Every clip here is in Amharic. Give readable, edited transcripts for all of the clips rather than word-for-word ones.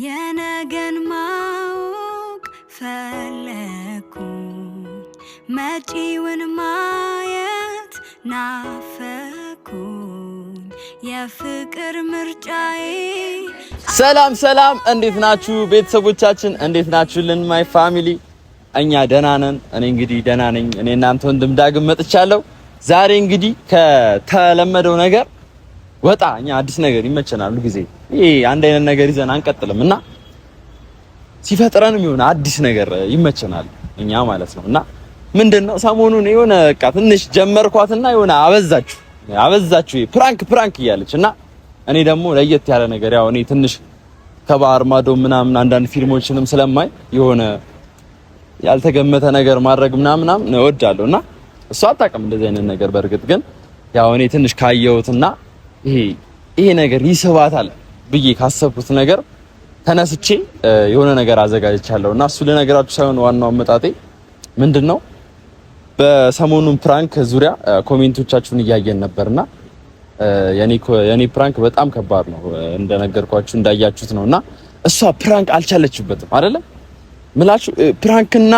የነገን ማወቅ ፈለኩኝ መጪውን ማየት ናፈኩኝ የፍቅር ምርጫዬ። ሰላም ሰላም፣ እንዴት ናችሁ ቤተሰቦቻችን? እንዴት ናችሁልን? ማይ ፋሚሊ እኛ ደህና ነን። እኔ እንግዲህ ደህና ነኝ። እኔ እናንተ ወንድም ዳግም መጥቻለሁ። ዛሬ እንግዲህ ከተለመደው ነገር ወጣ እኛ አዲስ ነገር ይመቸናል ጊዜ ይሄ አንድ አይነት ነገር ይዘን አንቀጥልም እና ሲፈጥረንም የሆነ አዲስ ነገር ይመቸናል እኛ ማለት ነውና ምንድነው ሰሞኑን የሆነ በቃ ትንሽ ጀመርኳትና የሆነ አበዛችሁ ፕራንክ እያለች እና እኔ ደግሞ ለየት ያለ ነገር ያው እኔ ትንሽ ከባህር ማዶ ምናምን አንዳንድ ፊልሞችንም ስለማይ የሆነ ያልተገመተ ነገር ማድረግ ምናምን እወዳለሁና እሷ አታውቅም እንደዚህ አይነት ነገር። በእርግጥ ግን ያው እኔ ትንሽ ካየሁትና ይሄ ነገር ይስባታል ብዬ ካሰብኩት ነገር ተነስቼ የሆነ ነገር አዘጋጅቻለሁና እሱ ለነገራችሁ ሳይሆን ዋናው አመጣጤ ምንድነው በሰሞኑን ፕራንክ ዙሪያ ኮሜንቶቻችሁን እያየን ነበርና የኔ ፕራንክ በጣም ከባድ ነው እንደነገርኳችሁ እንዳያችሁት ነውና እሷ ፕራንክ አልቻለችበትም አይደለ ምላችሁ ፕራንክና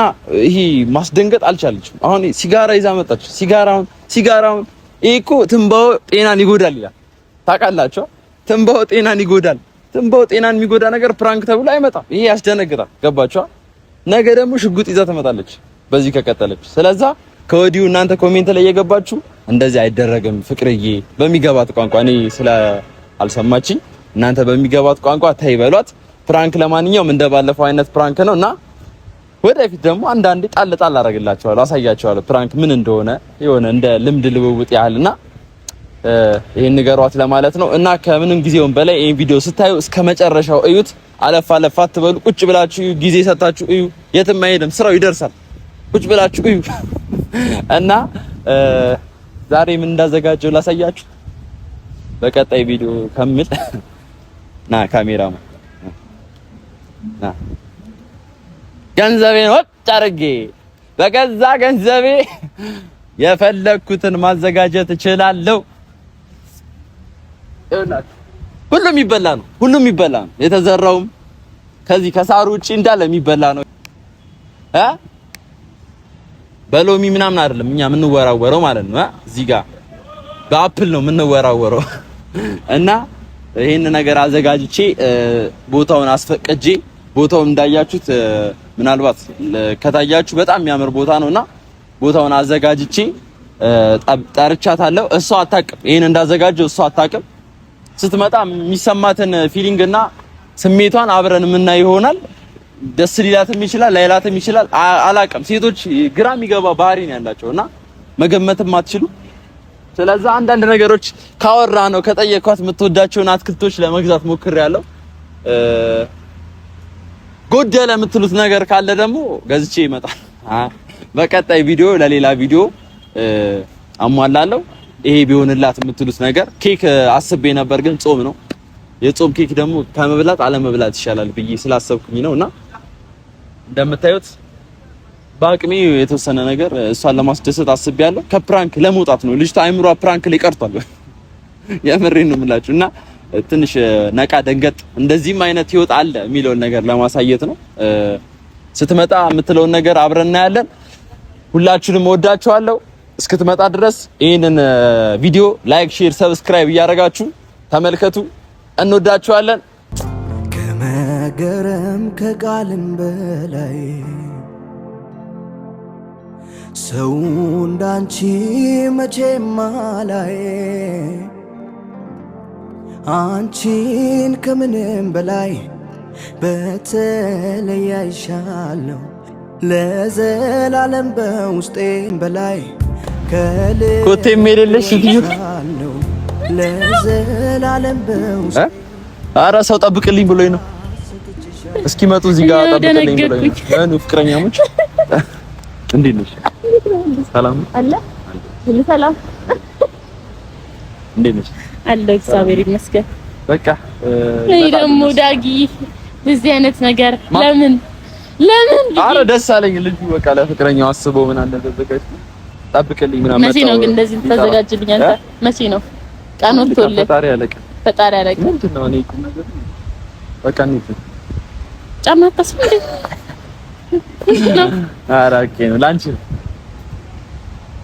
ይሄ ማስደንገጥ አልቻለችም። አሁን ሲጋራ ይዛ መጣች። ሲጋራውን ይሄ እኮ ትንባው ጤናን ይጎዳል ይላል። ታውቃላችሁ? ትንባው ጤናን ይጎዳል። ትንባው ጤናን የሚጎዳ ነገር ፕራንክ ተብሎ አይመጣም። ይሄ ያስደነግጣል። ገባችሁ? ነገ ደግሞ ሽጉጥ ይዛ ትመጣለች በዚህ ከቀጠለች። ስለዛ ከወዲሁ እናንተ ኮሜንት ላይ የገባችሁ እንደዚህ አይደረግም ፍቅርዬ በሚገባት ቋንቋ እኔ ስለ አልሰማችኝ እናንተ በሚገባት ቋንቋ ተይ በሏት። ፕራንክ ለማንኛውም እንደባለፈው አይነት ፕራንክ ነውና ወደፊት ደግሞ አንዳንዴ ጣል አደርግላችኋለሁ፣ አሳያችኋለሁ ፕራንክ ምን እንደሆነ የሆነ እንደ ልምድ ልውውጥ ያህልና ይሄን ንገሯት ለማለት ነው። እና ከምንም ጊዜውን በላይ ይሄን ቪዲዮ ስታዩ እስከ መጨረሻው እዩት። አለፍ አትበሉ። ቁጭ ብላችሁ ጊዜ ሰጣችሁ እዩ። የትም አይሄድም፣ ስራው ይደርሳል። ቁጭ ብላችሁ እዩ። እና ዛሬ ምን እንዳዘጋጀው ላሳያችሁ በቀጣይ ቪዲዮ ከምል ና ካሜራማ ና ገንዘቤን ወጥ አድርጌ በገዛ ገንዘቤ የፈለኩትን ማዘጋጀት እችላለሁ። ሁሉም ይበላ ነው። የተዘራውም ከዚህ ከሳሩ ውጪ እንዳለ የሚበላ ነው። በሎሚ ምናምን አይደለም እኛ የምንወራወረው ማለት ነው። እዚህ ጋር በአፕል ነው የምንወራወረው። እና ይሄን ነገር አዘጋጅቼ ቦታውን አስፈቅጄ ቦታውን እንዳያችሁት ምናልባት ከታያችሁ በጣም የሚያምር ቦታ ነውና ቦታውን አዘጋጅቼ ጠርቻታለሁ። እሷ አታውቅም፣ ይሄን እንዳዘጋጀው እሷ አታውቅም። ስትመጣ የሚሰማትን ፊሊንግ እና ስሜቷን አብረን የምናይ ይሆናል። ደስ ሊላትም ይችላል ላይላትም ይችላል፣ አላውቅም። ሴቶች ግራ የሚገባ ባህሪ ነው ያላቸውና መገመትም አትችሉ። ስለዚህ አንዳንድ ነገሮች ካወራ ነው ከጠየኳት የምትወዳቸውን አትክልቶች ለመግዛት ሞክሬያለሁ። ጎደለ የምትሉት ነገር ካለ ደግሞ ገዝቼ ይመጣል። በቀጣይ ቪዲዮ ለሌላ ቪዲዮ አሟላለሁ። ይሄ ቢሆንላት የምትሉት ነገር ኬክ አስቤ ነበር፣ ግን ጾም ነው። የጾም ኬክ ደግሞ ከመብላት አለመብላት ይሻላል ብዬ ስላሰብኩኝ ነውና እንደምታዩት በአቅሜ የተወሰነ ነገር እሷን ለማስደሰት አስቤያለሁ። ከፕራንክ ለመውጣት ነው። ልጅቷ አይምሯ ፕራንክ ላይ ቀርቷል። የምሬን ነው የምላችሁና ትንሽ ነቃ ደንገጥ እንደዚህም አይነት ህይወት አለ የሚለውን ነገር ለማሳየት ነው። ስትመጣ የምትለውን ነገር አብረን እናያለን። ሁላችሁንም ወዳችኋለሁ። እስክትመጣ ድረስ ይሄንን ቪዲዮ ላይክ፣ ሼር፣ ሰብስክራይብ እያደረጋችሁ ተመልከቱ። እንወዳችኋለን። ከመገረም ከቃልም በላይ ሰው እንዳንቺ መቼም አላይ አንቺን ከምንም በላይ በተለይ አይሻለሁ ለዘላለም በውስጤም በላይ ኮቴ ሜልልሽ ይሻለሁ ለዘላለም በውስጤ። ኧረ ሰው ጠብቅልኝ ብሎኝ ነው እስኪመጡ እዚህ ጋር ጠብቅልኝ ብሎኝ ነው። ፍቅረኛሞች እንዴት ነሽ? ሰላም አለ ሁሉ ሰላም። እንዴት ነሽ? አለ እግዚአብሔር ይመስገን። በቃ እኔ ደግሞ ዳጊ በዚህ አይነት ነገር ለምን አረ ደስ አለኝ። ልጁ በቃ ለፍቅረኛው አስበው ምን አለ ተዘጋጅ ጠብቅልኝ ምናምን። መቼ ነው ግን እንደዚህ ተዘጋጅልኝ? አንተ መቼ ነው ቀን ወጥቶልህ? ፈጣሪ ያለቀ ምንድነው? እኔ በቃ እንዴ ጫማ ታስፈልግ ነው አራኬ ነው ላንቺ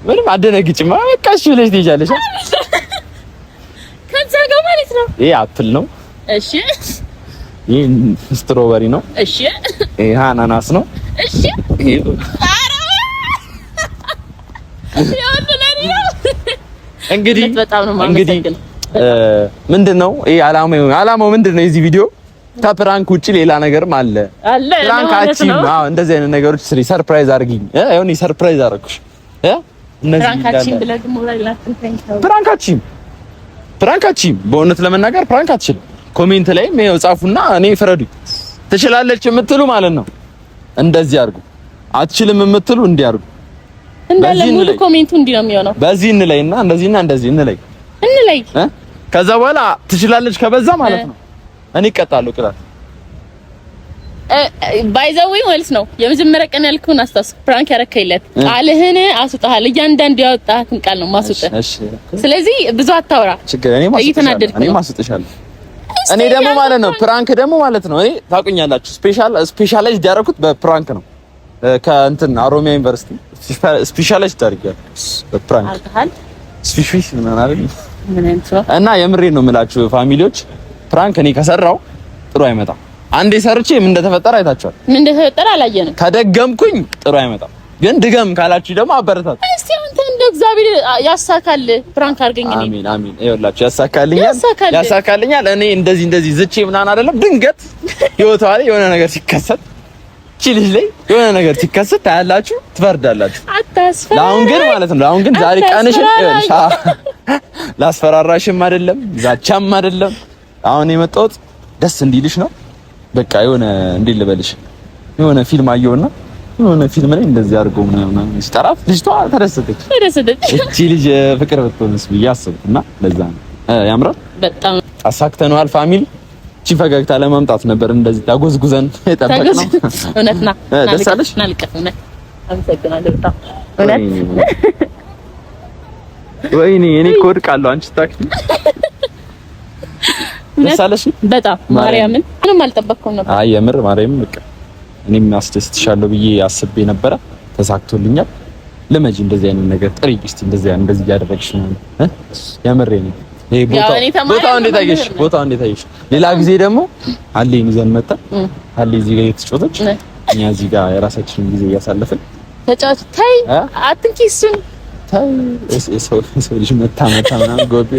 ምንም አደነግጭማ በቃ እሺ ብለሽ ትይዣለሽ ከዛ ጋር ማለት ነው ይሄ አፕል ነው እሺ ይሄ ስትሮበሪ ነው እሺ ይሄ አናናስ ነው እሺ እንግዲህ ምንድነው ይሄ አላማው ምንድነው የዚህ ቪዲዮ ከፕራንክ ውጪ ሌላ ነገርም አለ ፕራንካችን እንደዚህ አይነት ነገሮች ስሪ ሰርፕራይዝ አድርጊኝ አይሆን ሰርፕራይዝ አደረኩሽ እነዚህ ፕራንካችን በእውነት ለመናገር ፕራንካችን ኮሜንት ላይ ነው ጻፉና እኔ ፍረዱ ትችላለች የምትሉ ማለት ነው እንደዚህ አድርጉ አትችልም የምትሉ እንዲህ አድርጉ እንዳለ ሙሉ ኮሜንቱ እንዲህ ነው የሚሆነው በዚህ እንለይና እንደዚህና እንደዚህ እንለይ ከዛ በኋላ ትችላለች ከበዛ ማለት ነው እኔ እቀጣለሁ ቅጣት ባይዘው ማለት ነው የመጀመሪያ ቀን ያልኩን አስታውስ ፕራንክ ያረከይለት ቃልህን አስውጣሃል እያንዳንዱ ያወጣህን ቃል ነው ማስውጠህ ስለዚህ ብዙ አታውራ ችግር እኔ ማስውጥሻለሁ እኔ ደግሞ ማለት ነው ፕራንክ ደግሞ ማለት ነው እኔ ታውቁኛላችሁ ስፔሻላይዝድ ያደረኩት በፕራንክ ነው ከእንትን አሮሚያ ዩኒቨርሲቲ ስፔሻላይዝድ አድርጌያለሁ በፕራንክ አልተሃል ስፔሻሊስት ምን አይደል ምን እንት እና የምሬን ነው የምላችሁ ፋሚሊዎች ፕራንክ እኔ ከሰራው ጥሩ አይመጣም አንዴ ሰርቼ ምን እንደተፈጠረ አይታችኋል ምን እንደተፈጠረ አላየንም ከደገምኩኝ ጥሩ አይመጣም ግን ድገም ካላችሁ ደግሞ አበረታት እስቲ አንተ እንደ እግዚአብሔር ያሳካል ፕራንክ አድርገኝ እኔ አሜን ይኸውላችሁ ያሳካልኛል እኔ እንደዚህ ዝቼ ምናምን አይደለም ድንገት ህይወቷ ላይ የሆነ ነገር ሲከሰት ቺልሽ ላይ የሆነ ነገር ሲከሰት ታያላችሁ ትፈርዳላችሁ አታስፈራ ለአሁን ግን ማለት ነው ለአሁን ግን ዛሬ ቀንሽን ላስፈራራሽም አይደለም ዛቻም አይደለም አሁን የመጣሁት ደስ እንዲልሽ ነው በቃ የሆነ እንዴት ልበልሽ የሆነ ፊልም አየውና የሆነ ፊልም ላይ እንደዚህ አድርገው ምናምን ሲጠራት ልጅቷ ተደሰተች እቺ ልጅ ፍቅር ብትሆንስ ብዬ አሰብኩና ለዛ ነው ያምራል በጣም አሳክተነዋል ፋሚሊ እቺ ፈገግታ ለማምጣት ነበር እንደዚህ ታጎዝጉዘን የጠበቅነው እውነትና ደስ አለሽ ናልቀፍነ አመሰግናለሁ በጣም እውነት ወይኔ እኔ እወድቃለሁ አንቺ ታክሲ ደስ አለሽ በጣም ማርያምን ምንም አልጠበቅኩም ነበር አይ የምር ማርያምን በቃ እኔም አስደስትሻለሁ ብዬ አስቤ ነበር ተሳክቶልኛል ለመጂ እንደዚህ አይነት ነገር ጥሪ እስቲ እንደዚህ ያደረግሽ ነው የምሬ ነው ይሄ ቦታው እንዴት አየሽ ሌላ ጊዜ ደግሞ አሌን ይዘን መጣ አሌ እዚህ ጋር እየተጫወተች እኛ እዚህ ጋር የራሳችንን ጊዜ እያሳለፍን ተጫወት ታይ አትንኪ እሱን ታይ ሰው ልጅ መታ ምናምን ጎቤ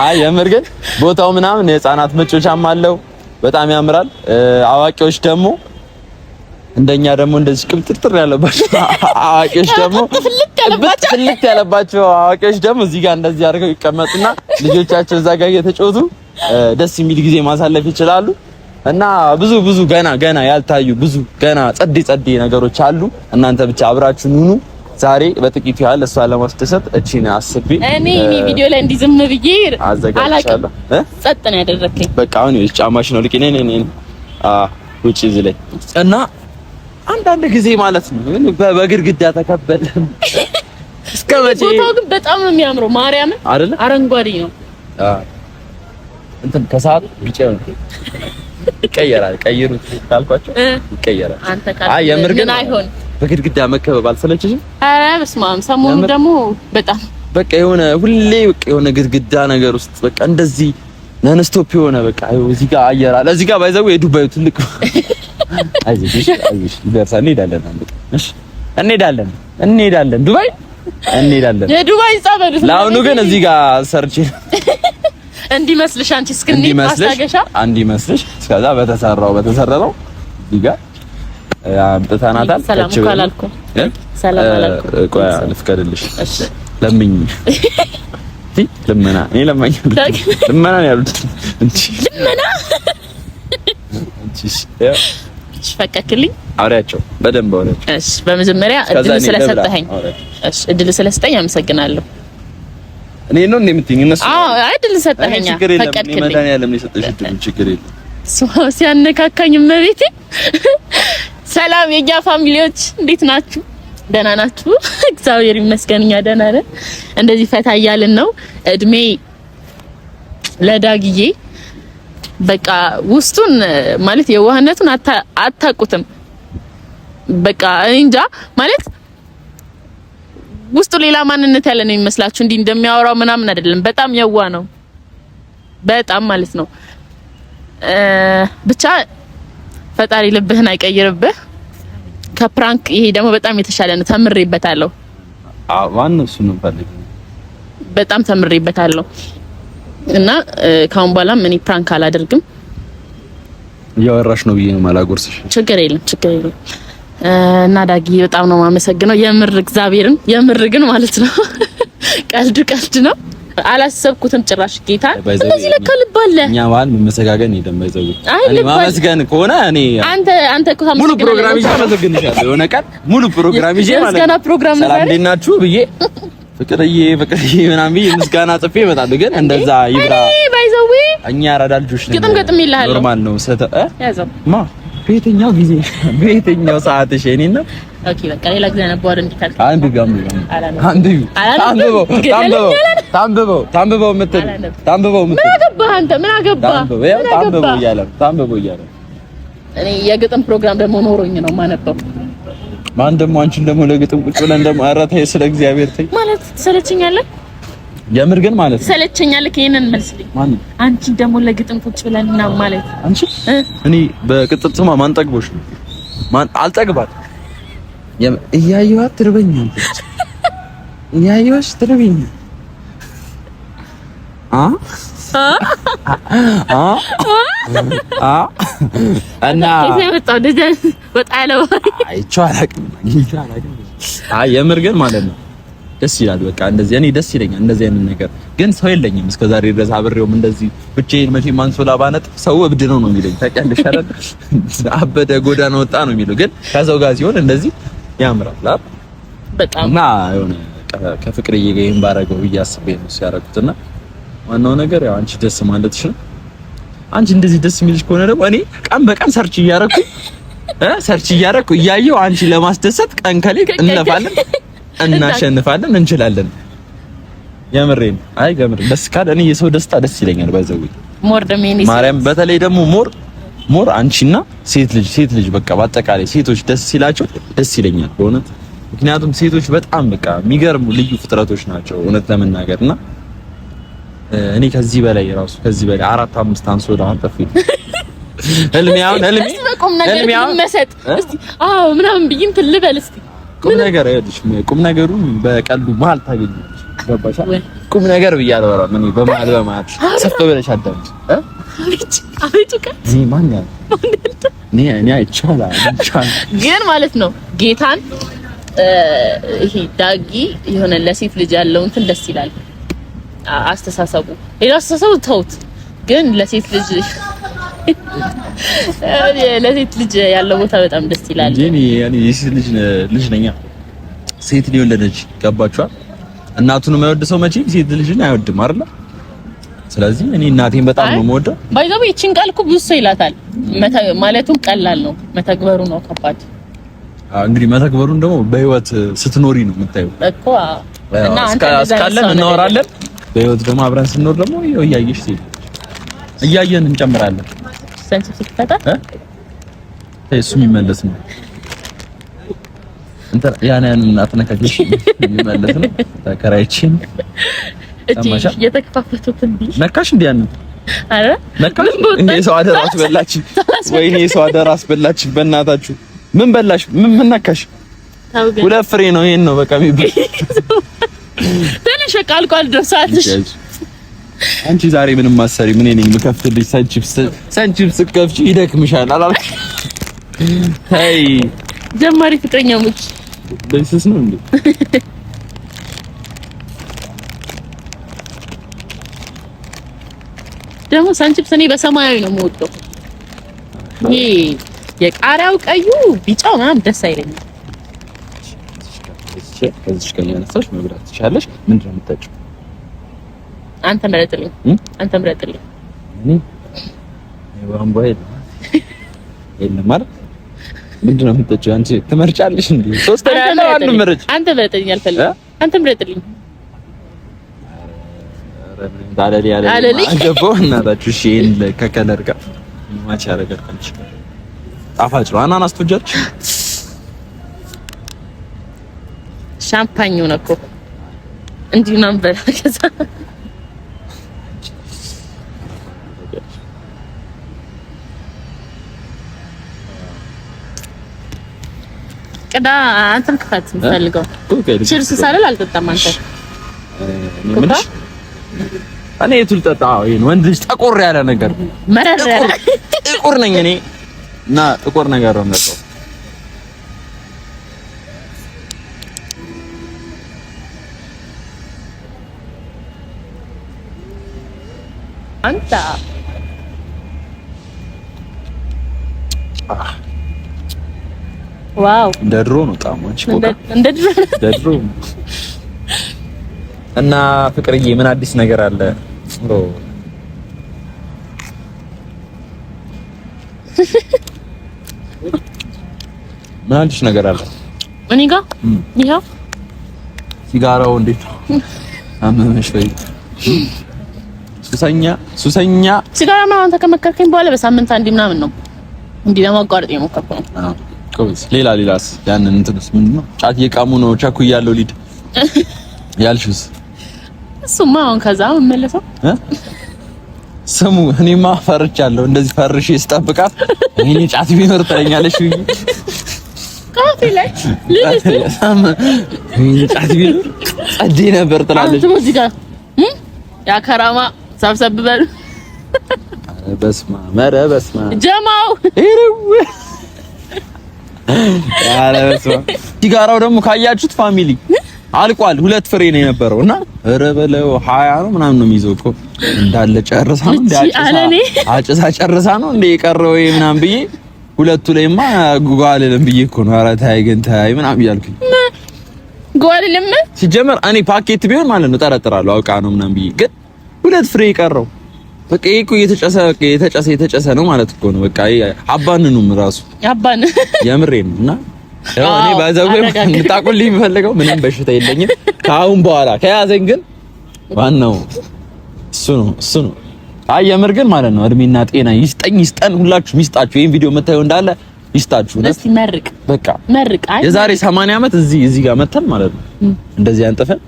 አይ የምር ግን ቦታው ምናምን የህፃናት መጫወቻም አለው በጣም ያምራል አዋቂዎች ደግሞ እንደኛ ደግሞ እንደዚህ ቅብጥርጥር ያለባቸው አዋቂዎች ደግሞ ፍልክ ያለባቸው አዋቂዎች ደግሞ እዚህ ጋር እንደዚህ አድርገው ይቀመጡና ልጆቻቸው እዛ ጋር እየተጫወቱ ደስ የሚል ጊዜ ማሳለፍ ይችላሉ እና ብዙ ገና ያልታዩ ብዙ ገና ጸዴ ነገሮች አሉ እናንተ ብቻ አብራችሁን ሁኑ ዛሬ በጥቂቱ ያህል እሷ ለማስደሰት እቺን አስቤ እኔ ቪዲዮ ላይ እንዲዝም ብዬ አላውቅም ጸጥ ነው ያደረከኝ በቃ አሁን ጫማሽ ነው ልቂ ነኝ ውጪ እዚህ ላይ እና አንዳንድ ጊዜ ማለት ነው በግድግዳ ተከበለ እስከመቼ ቦታው ግን በጣም ነው የሚያምረው ማርያምን አይደለ አረንጓዴ ነው እንትን ከሰዓት ቢጫ ነው ይቀየራል ቀይሩት ካልኳቸው ይቀየራል አንተ ካል አይ የምር ግን አይሆን በግድግዳ መከበብ አልሰለችሽም ኧረ በስመ አብ ሰሞኑን ደግሞ በጣም በቃ የሆነ ሁሌ በቃ የሆነ ግድግዳ ነገር ውስጥ በቃ እንደዚህ ነንስቶፕ የሆነ በቃ እዚህ ጋር አየራል እዚህ ጋር ባይዘው የዱባዩ ትልቅ አይዞሽ ይደርሳል እንሄዳለን ዱባይ እንሄዳለን የዱባይ ጻበዱት ለአሁኑ ግን እዚህ ጋር ሰርቼ እንዲመስልሽ አንቺ እስክንዲ ማስታገሻ እንዲመስልሽ እስከዛ በተሰራው እዚህ ጋር አምጥተናታል ሰላም አላልኩም ሰላም አላልኩም ቆይ ልፍቀድልሽ እሺ ለምኝ ለምና እኔ ለማኝ ለምና ያሉት እንጂ ለምና እሺ ፈቀክልኝ አውሪያቸው በደንብ አውሪያቸው እሺ በመጀመሪያ እድል ስለሰጠኸኝ እሺ እድል ስለሰጠኝ አመሰግናለሁ እኔ ነው እንደምትኝ እነሱ እድል ሰጠኸኝ ፈቀድክልኝ መዳን ያለም የሰጠሽ እድል ችግር የለም ሲያነካካኝ መቤቴ ሰላም የኛ ፋሚሊዎች እንዴት ናችሁ ደህና ናችሁ እግዚአብሔር ይመስገን እኛ ደህና ነን እንደዚህ ፈታ እያልን ነው እድሜ ለዳግዬ በቃ ውስጡን ማለት የዋህነቱን አታውቁትም። በቃ እንጃ ማለት ውስጡ ሌላ ማንነት ያለ ነው የሚመስላችሁ። እንዲህ እንደሚያወራው ምናምን አይደለም። በጣም የዋ ነው። በጣም ማለት ነው። ብቻ ፈጣሪ ልብህን አይቀይርብህ። ከፕራንክ ይሄ ደግሞ በጣም የተሻለ ነው። ተምሬበታለሁ። ዋናው እሱ ነው ፈልግ በጣም ተምሬበታለሁ እና ካሁን በኋላ እኔ ፕራንክ አላደርግም። እያወራሽ ነው ብዬ ነው ማላጎርስሽ። ችግር የለም እና ዳጊ በጣም ነው የማመሰግነው። የምር እግዚአብሔርን የምር ግን ማለት ነው ቀልድ ነው። አላሰብኩትም ጭራሽ ጌታ እንደዚህ ለካ ልብ አለ። እኛ ባል መመሰጋገን ይደምበዘው እኔ ማመስገን ከሆነ እኔ አንተ እኮ ሙሉ ፕሮግራም ይዤ አመሰግንሻለሁ። የሆነ ቀን ሙሉ ፕሮግራም ይዤ ማለት ነው ምስጋና ፕሮግራም ነው ሰላም እንዴናችሁ ብዬ ፍቅርዬ ምናምን ብዬ ምስጋና ጽፌ እመጣለሁ። ግን እንደዛ ይብራ ባይዘው እኛ አራዳ ልጆች ነን። ግጥም ይልሃል ኖርማል ነው ያዘው ማ በየትኛው ጊዜ በየትኛው ሰዓትሽ እኔና ኦኬ በቃ ሌላ ጊዜ ነበር እንዲታል አንዱ ታምበው ምትል ምን አገባህ አንተ ምን አገባህ ታምበው እያለ እኔ የግጥም ፕሮግራም ደግሞ ኖሮኝ ነው ማነበው። ማን ደግሞ አንቺን ደግሞ ለግጥም ቁጭ ብለን ደግሞ አራታይ ስለ እግዚአብሔር ተይ ማለት ሰለቸኛለህ። የምር ግን ማለት ሰለቸኛለህ። ከየነን መልስልኝ ማን አንቺ ደግሞ ለግጥም ቁጭ ብለንና ማለት አንቺ እኔ በቅጥል ስማ ማን ጠግቦሽ ነው ማን አልጠግባት እያየኋት ትርበኛለች እያየኋት ትርበኛ እና ከመጣው ደጀን ወጣ ያለው አይቼው አላውቅም። የምር ግን ማለት ነው ደስ ይላል። በቃ እንደዚህ እኔ ደስ ይለኛል እንደዚህ አይነት ነገር። ግን ሰው የለኝም እስከዛሬ ድረስ አብሬውም እንደዚህ ብቻዬን መቼ ማንሶላ ባነጥ ሰው እብድ ነው የሚለኝ ታውቂያለሽ አይደል? አበደ ጎዳና ወጣ ነው የሚለው። ግን ከሰው ጋር ሲሆን እንደዚህ ያምራል በጣም እና የሆነ ከፍቅርዬ ጋር ይሄን ባረገው እያስቤ ነው ሲያረጉትና ዋናው ነገር ያው አንቺ ደስ ማለትሽ ነው። አንቺ እንደዚህ ደስ የሚልሽ ከሆነ ደግሞ እኔ ቀን በቀን ሰርች እያረኩ እያየሁ አንቺ ለማስደሰት ቀን ከሌት እንለፋለን እናሸንፋለን እንችላለን። የምሬን አይ ገምር ደስ ካለ እኔ የሰው ደስታ ደስ ይለኛል። ባይዘው ሞር ደሜኒ ማርያም በተለይ ደግሞ ሞር አንቺና ሴት ልጅ በቃ በአጠቃላይ ሴቶች ደስ ሲላቸው ደስ ይለኛል በእውነት። ምክንያቱም ሴቶች በጣም በቃ የሚገርሙ ልዩ ፍጥረቶች ናቸው እውነት ለመናገርና እኔ ከዚህ በላይ 4-5 አንሶላ አንጠፊ ህልሜ መሰጥ እስቲ ምናምን ብይም ትልበል እስቲ ቁም ነገሩ በቀልዱ መሀል ታገኛለሽ። ገባሽ? ቁም ነገር ብያለሁ ወራ ምን በመሀል ሰፍ ብለሽ አዳምጪ። አቤቱ ከት ማን ያለ እኔ አይቻላ ግን ማለት ነው ጌታን ይሄ ዳጊ የሆነ ለሴት ልጅ ያለው እንትን ደስ ይላል አስተሳሰቡ። ሌላ አስተሳሰቡ ተውት፣ ግን ለሴት ልጅ ያለው ቦታ በጣም ደስ ይላል። እኔ የሴት ልጅ ነኝ። ሴት ሊወለደች ገባችኋል? እናቱን የማይወድ ሰው መቼም ሴት ልጅን አይወድም አይደል? ስለዚህ እኔ እናቴን በጣም ነው የምወደው። ባይዘው ይቺን ቃል እኮ ብዙ ሰው ይላታል። ማለቱም ቀላል ነው፣ መተግበሩ ነው ከባድ። እንግዲህ መተግበሩን ደግሞ በህይወት ስትኖሪ ነው የምታየው እኮ። እና አንተ እስካለን እናወራለን፣ በህይወት ደግሞ አብረን ስንኖር ደግሞ እያየሽ እያየን እንጨምራለን። ሰንስ ሲፈታ እሱ የሚመለስ ነው እንት ያንን አትነካኪሽ የሚመለስ ነው። ተከራይችን እጂ የተከፋፈቱት እንዴ ነካሽ እንዴ ያን አረ ነካሽ እንዴ ሰው አደራ አስበላች። ወይኔ ሰው አደራ አስበላች። በእናታችሁ ምን በላሽ? ምን ነካሽ? ሁለት ፍሬ ነው ይሄን ነው በቃ የሚበል ተነሽ ቃልቋል ድረሳትሽ። አንቺ ዛሬ ምንም ማሰሪ ምን ነኝ የምከፍትልሽ? ሰንቺፕስ ከፍቺ ይደክምሻል አላልኩ? አይ ጀማሪ ፍቅረኛሞች ደስስ ነው እንዴ? ደግሞ ሰንቺፕስ እኔ በሰማያዊ ነው የምወደው። ይሄ የቃሪያው ቀዩ ቢጫው ምናምን ደስ አይለኝም። ከዚህ ጋር ያነሳሽ መብራት ትችላለሽ። ምንድነው የምትጠጪው? አንተ ምረጥልኝ። እኔ ባምባይ የለም ማለት ምንድነው የምትጠጪው? አንቺ ትመርጫለሽ እንዴ? ሶስተኛ ያለው አንድ ምርጭ። አንተ ምረጥልኝ። አልፈልግም። አንተ ምረጥልኝ። ዳለሊ አገባው እናታችሁ እሺ ከከለር ጋር ማች ያደርጋል እንጂ ጣፋጭ ነው። አናናስ ትወጃለሽ? ሻምፓኝ ነው እኮ እንዲሁ ነበር። ከዛ ቅዳ አንተም ክፈት የምትፈልገው ቺርስ ሳልል አልጠጣም። አንተ ምንሽ እኔ የቱል ጠጣ ይሄን ወንድ ልጅ ጠቆር ያለ ነገር መረረ ጥቁር ነኝ እኔ እና ጥቁር ነገር ነው የምጠጣው። አንተ ዋው እንደ ድሮ ነው ጣሞች እንደ ድሮ እና ፍቅርዬ ምን አዲስ ነገር አለ? ምን አዲስ ነገር አለ? እኔ ጋር ይሄው ሲጋራው እንዴት አመመሽ ወይ? ሱሰኛ ሲጋራ ምናምን ተከመከርከኝ በኋላ በሳምንት አንዴ ምናምን ነው እንዲህ ለማቋረጥ የሞከርኩት ነው። ሌላስ ያንን እንትንስ ምንድን ነው? ጫት እየቃሙ ነው ቸኩያለሁ ሊድ ያልሽውስ? እሱማ አሁን ከዛ መመለሰው ስሙ እኔማ ፈርቻለሁ። እንደዚህ ፈርሽ ስጠብቃት እኔ ጫት ቢኖር ትለኛለሽ ብዬ ካፌ ላይ እኔ ጫት ቢኖር ጸዴ ነበር ትላለች። እዚህ ጋር ያ ከራማ ሰብሰብ በል በስማ ጀማው ሲጋራው ደግሞ ካያችሁት ፋሚሊ አልቋል። 2 ፍሬ ነው የነበረው እና ኧረ በለው 20 ነው ምናምን ነው የሚይዘው እኮ እንዳለ ጨርሳ ነው አጭሳ ጨርሳ ነው እንደ የቀረው ምናምን ብዬ ሁለቱ ላይማ ጓልልም ብዬ እኮ ነው። ኧረ ታይ ግን ታይ ምናምን እያልኩኝ ጓልልም ሲጀመር እኔ ፓኬት ቢሆን ማለት ነው ጠረጥራለሁ አውቃ ነው ምናምን ብዬ ግን 2 ፍሬ የቀረው በቃ ይሄ እኮ የተጨሰ ነው ማለት እኮ ነው። በቃ አባንኑም ራሱ አባን የምሬን ነው እና እኔ ባዛው እንጣቁልኝ የምፈልገው ምንም በሽታ የለኝም ከአሁን በኋላ ከያዘኝ ግን ዋናው እሱ ነው። አይ የምር ግን ማለት ነው እድሜና ጤና ይስጠን ሁላችሁም ይስጣችሁ። ይሄን ቪዲዮ የምታዩ እንዳለ ይስጣችሁ። እስቲ መርቅ በቃ መርቅ። አይ የዛሬ 80 ዓመት እዚህ ጋር መተን ማለት ነው እንደዚህ አንጥፈን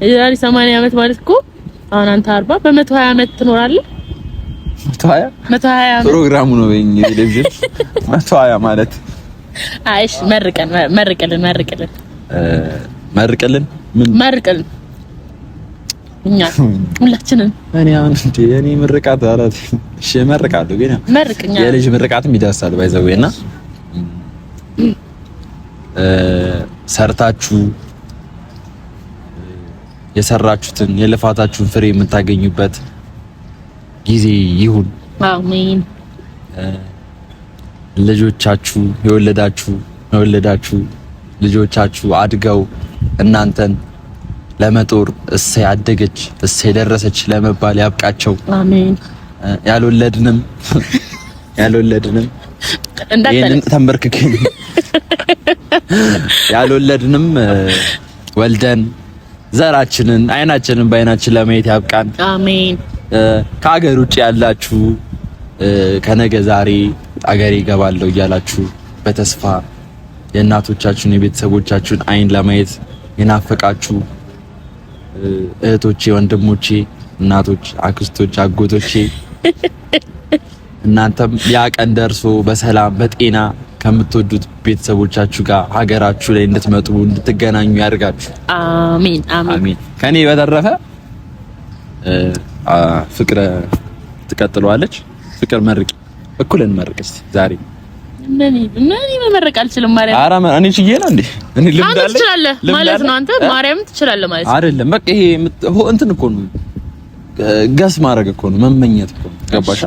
የዛሬ 80 ዓመት ማለት እኮ አሁን አንተ 40 በ120 ዓመት ትኖራለህ። 120 ፕሮግራሙ ነው በእንግሊዝኛ 120 ማለት አይሽ መርቅልን ምን መርቅልን እኛ ሁላችንን እኔ ምርቃት አላት። እሺ መርቃለሁ ግን መርቅኛ የልጅ ምርቃትም ይደርሳል ባይዘውና ሰርታችሁ የሰራችሁትን የልፋታችሁን ፍሬ የምታገኙበት ጊዜ ይሁን። አሜን። ልጆቻችሁ የወለዳችሁ ልጆቻችሁ አድገው እናንተን ለመጦር እሰይ አደገች እሰይ ደረሰች ለመባል ያብቃቸው። አሜን። ያልወለድንም ይሄንን ተንበርክከን ያልወለድንም ወልደን ዘራችንን አይናችንን በአይናችን ለማየት ያብቃን። አሜን። ከሀገር ውጭ ያላችሁ ከነገ ዛሬ አገሬ እገባለሁ እያላችሁ በተስፋ የእናቶቻችሁን የቤተሰቦቻችሁን አይን ለማየት የናፈቃችሁ እህቶቼ፣ ወንድሞቼ፣ እናቶች፣ አክስቶች፣ አጎቶቼ እናንተም ያ ቀን ደርሶ በሰላም በጤና ከምትወዱት ቤተሰቦቻችሁ ጋር ሀገራችሁ ላይ እንድትመጡ እንድትገናኙ ያድርጋችሁ። አሜን አሜን። ከኔ በተረፈ ፍቅር ትቀጥለዋለች። ፍቅር መርቂ፣ እኩልን መርቅ እስቲ ዛሬ። ምን መመረቅ አልችልም ማርያም። ኧረ እኔ ችዬ ነው እንዴ? እኔ ልምድ አለ ትችላለህ ማለት ነው። አንተ ማርያም ትችላለህ ማለት አይደለም። በቃ ይሄ እንትን እኮ ነው፣ ገስ ማድረግ እኮ ነው፣ መመኘት እኮ ነው። ገባሽ?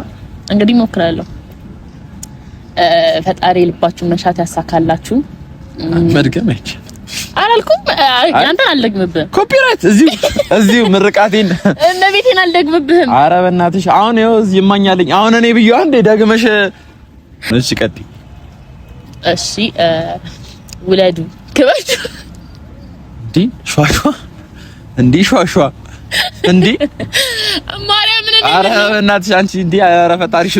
እንግዲህ እሞክራለሁ። ፈጣሪ ልባችሁን መሻት ያሳካላችሁ። መድገም አይቻልም አላልኩም። አንተን አልደግምብህም። ኮፒራይት እዚሁ ምርቃቴን እነ ቤቴን አልደግምብህም። ኧረ በእናትሽ አሁን ይኸው እዚህ ይማኛልኝ። አሁን እኔ ብዬሽ አንዴ ደግመሽ እሺ ቀጥይ። እሺ ውለዱ ክበዱ። እንዲህ ሿሿ እንዴ ማርያምን እንዴ ኧረ በእናትሽ አንቺ እንዴ ኧረ ፈጣሪሽ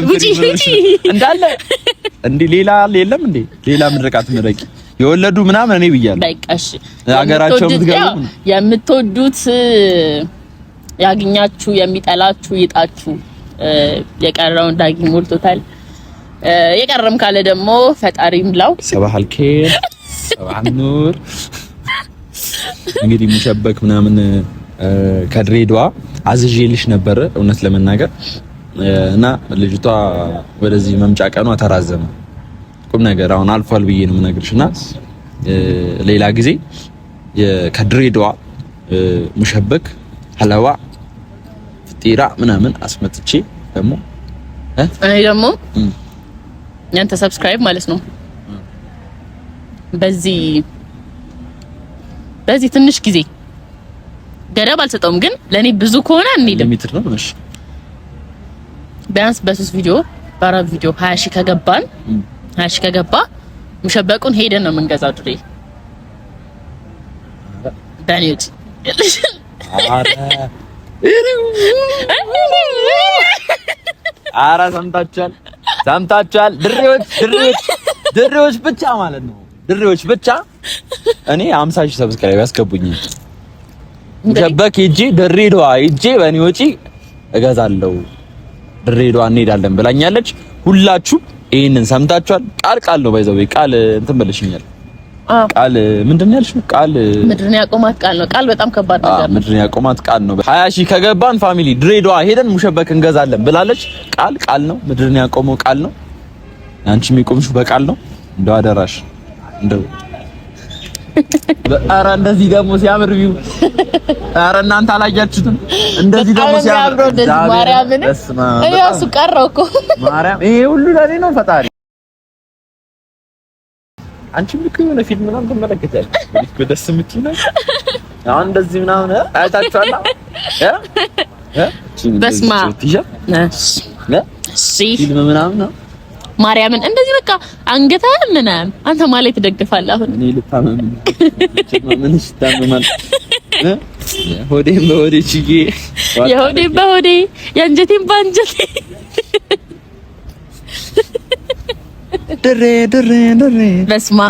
እንዳለ እንዴ ሌላ የለም እንዴ ሌላ ምድረቃት ምረቂ የወለዱ ምናምን እኔ ብያለሁ። በቃ እሺ ሀገራቸው ምትገቡ የምትወዱት ያግኛችሁ የሚጠላችሁ ይጣችሁ። የቀረውን ዳጊ ሞልቶታል። የቀረም ካለ ደግሞ ፈጣሪ ይምላው። ሰባህ አልከር ሰባህ ኑር። እንግዲህ ሙሸበክ ምናምን ከድሬዳዋ አዝዤልሽ ነበር እውነት ለመናገር እና ልጅቷ ወደዚህ መምጫ ቀኗ ተራዘመ። ቁም ነገር አሁን አልፏል ብዬ ነው የምነግርሽና ሌላ ጊዜ ከድሬዳዋ ሙሸበክ ሐላዋ ፍጢራ ምናምን አስመጥቼ ደግሞ እኔ ደግሞ ያንተ ሰብስክራይብ ማለት ነው በዚህ ትንሽ ጊዜ ገደብ አልሰጠውም፣ ግን ለኔ ብዙ ከሆነ እንሂድ ሊሚትድ ነው። እሺ ቢያንስ በ3 ቪዲዮ በ4 ቪዲዮ 20 ሺህ ከገባን 20 ሺህ ከገባ ሙሸበቁን ሄደን ነው የምንገዛው። ድሬ ዳንኤል አራ ሰምታችኋል። ድሬዎች ብቻ ማለት ነው። ድሬዎች ብቻ እኔ 50 ሺህ ሰብስክራይብ ያስገቡኝ። ሙሸበክ ሂጂ ድሬዳዋ ሂጂ በእኔ ወጪ እገዛለሁ። ድሬዳዋ እንሄዳለን ብላኛለች። ሁላችሁ ይሄንን ሰምታችኋል። ቃል ነው ባይዘው ቃል እንትን ብለሽኛል። ቃል ምንድን ነው ያልሽው? ቃል ምድርን ያቆማት ቃል ነው። ቃል በጣም ከባድ ነገር ነው። ምድርን ያቆማት ቃል ነው። 20 ሺህ ከገባን ፋሚሊ ድሬዳዋ ሄደን ሙሸበክ እንገዛለን ብላለች። ቃል ነው። ምድርን ያቆመው ቃል ነው። አንቺ የሚቆምሽው በቃል ነው። እንደው አደራሽ እንደው ኧረ እንደዚህ ደግሞ ሲያምር ቢው ኧረ እናንተ አላያችሁትም? እንደዚህ ደግሞ ሲያምር ማርያምን እያሱ ቀረው እኮ ማርያም ይሄ ሁሉ ለኔ ነው ፈጣሪ። አንቺም ልክ የሆነ ፊልም ምናምን ትመለከታለሽ እኮ ደስ የምትይ ነው። አሁን እንደዚህ ምናምን አይታችኋል? በስማ ፊልም ምናምን ነው ማርያምን እንደዚህ በቃ አንገታ ምናምን አንተ ማለት ትደግፋለህ። አሁን እኔ ልታመም ምን ይስታመማል? ሆዴም በሆዴ ችዬ የሆዴም በሆዴ የአንጀቴም በአንጀቴ ድሬ በስማ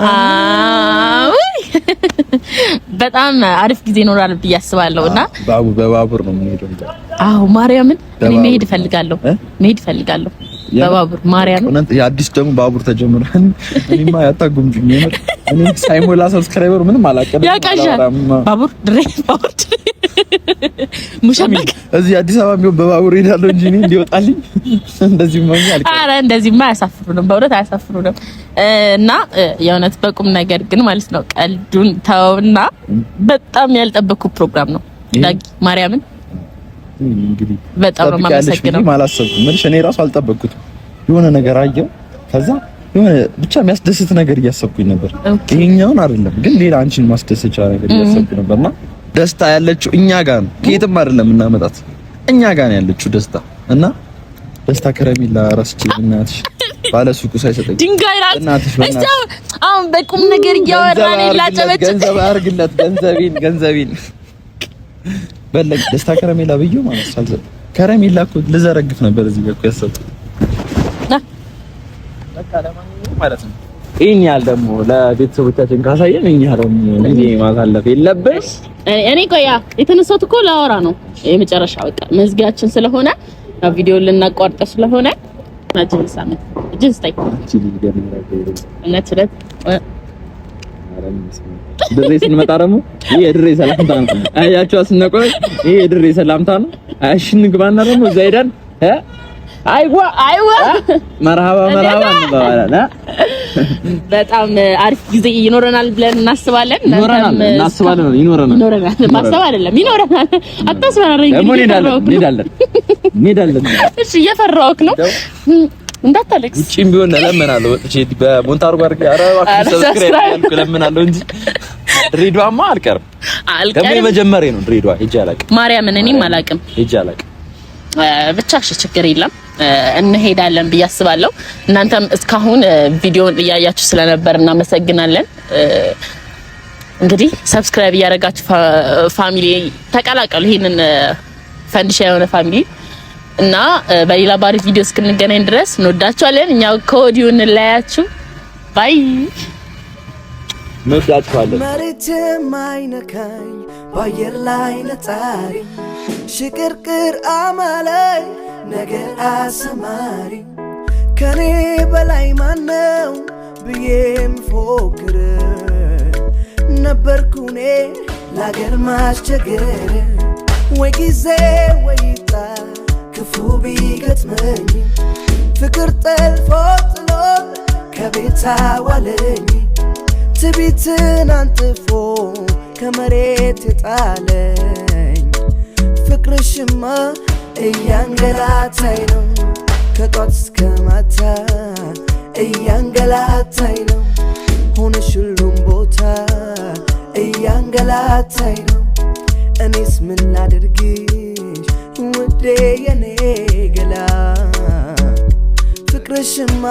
በጣም አሪፍ ጊዜ ይኖራል ብዬ አስባለሁና በባቡር ነው የምንሄደው። አዎ ማርያምን እኔ መሄድ እፈልጋለሁ በባቡር ማርያምን። የአዲስ ደግሞ ባቡር ተጀምሯል። እኔማ ያታጉምጁኝ የምር እኔ ሳይሞላ ሰብስክራይበር ምንም አላቀደም። ያቃዣል ባቡር ድሬ ሙሸበክ እዚህ አዲስ አበባ ቢሆን በባቡር ሄዳለሁ እንጂ እኔ እንዲወጣልኝ እንደዚህ ማኛ አልቀ አረ እንደዚህማ አያሳፍሩንም፣ በእውነት አያሳፍሩንም። እና የእውነት በቁም ነገር ግን ማለት ነው ቀልዱን ተውና በጣም ያልጠበቅኩት ፕሮግራም ነው ዳጊ ማርያምን እንግዲህ በጣም ነው የማመሰግነው። አላሰብኩም ምንሽ እኔ ራሱ አልጠበቅኩትም። የሆነ ነገር አየሁ ከዛ የሆነ ብቻ የሚያስደስት ነገር እያሰብኩኝ ነበር። ይሄኛውን አይደለም ግን ሌላ አንቺን ማስደሰቻ ነገር እያሰብኩ ነበርና ደስታ ያለችው እኛ ጋር ነው፣ ከየትም አይደለም እናመጣት እኛ ጋር ነው ያለችው ደስታ። እና ደስታ ከረሜላ ራስቼ እናትሽ ባለ ሱቁ ሳይሰጠኝ ድንጋይ ራስ እናትሽ አሁን በቁም ነገር እያወራን ላጨበጭ ገንዘብ አርግለት ገንዘቤን በለኝ ደስታ ከረሜላ ብዬው ማለት ሳልሰጥ ከረሜላ እኮ ልዘረግፍ ነበር እዚህ ጋር እኮ ያሰብኩት በቃ ለማንኛውም ማለት ነው። ይሄን ያህል ደግሞ ለቤተሰቦቻችን ካሳየን ይሄን ያህል ጊዜ ማሳለፍ የለብሽ። እኔ ቆያ የተነሳሁት እኮ ላወራ ነው የመጨረሻ በቃ መዝጊያችን ስለሆነ ቪዲዮ ልናቋርጥ ስለሆነ ማጅልሳነ ጅንስታይ እነትረት ድሬ ስንመጣ ደግሞ ይሄ የድሬ ሰላምታ ነው። አያችሁ አስነቆይ ይሄ የድሬ ሰላምታ ነው። አሽን ግባና ደግሞ እዛ ሄደን አይዋ መርሃባ እንባባለን። በጣም አሪፍ ጊዜ ይኖረናል ብለን እናስባለን። ይኖረናል። ማሰብ አይደለም ይኖረናል። አታስፈራረኝ። እንሄዳለን። እሺ እየፈራሁህ ነው። እንዳታለቅስ ውጪም ቢሆን ለምናለሁ ወጥቼ በሞንታርጎ አድርጌ ኧረ እባክህ ሰብስክራይብ ያልኩ ለምናለሁ እንጂ ድሬዳዋማ አልቀርም። ደግሞ የመጀመሪያ ነው ድሬዳዋ ሄጄ አላውቅም። ማርያምን እኔም አላውቅም ሄጄ አላውቅም። ብቻ እሺ ችግር የለም እንሄዳለን ብዬ አስባለሁ። እናንተም እስካሁን ቪዲዮን እያያችሁ ስለነበር እናመሰግናለን። እንግዲህ ሰብስክራይብ እያደረጋችሁ ፋሚሊ ተቀላቀሉ። ይሄንን ፈንዲሻ የሆነ ፋሚሊ እና በሌላ ባሪፍ ቪዲዮ እስክንገናኝ ድረስ እንወዳችኋለን። እኛው ከወዲሁ እንለያችሁ። ባይ እንወዳችኋለን። መሬትም አይነካኝ በአየር ላይ ነጣሪ ሽቅርቅር አማላይ ነገር አሰማሪ ከኔ በላይ ማነው ብዬም ፎክር ነበርኩኔ ለአገር ማስቸገር ወይ ጊዜ ወይጣ ክፉ ቢገጥመኝ ፍቅር ጠልፎ ጥሎ ከቤት አዋለኝ ትቢትን አንጥፎ ከመሬት የጣለኝ ፍቅርሽማ እያንገላታኝ ነው ከጧት እስከ ማታ እያንገላታኝ ነው ሆነሽ ሁሉም ቦታ እያንገላታኝ ነው እኔስ ምን ላድርግሽ ውዴ የኔ ገላ ፍቅርሽማ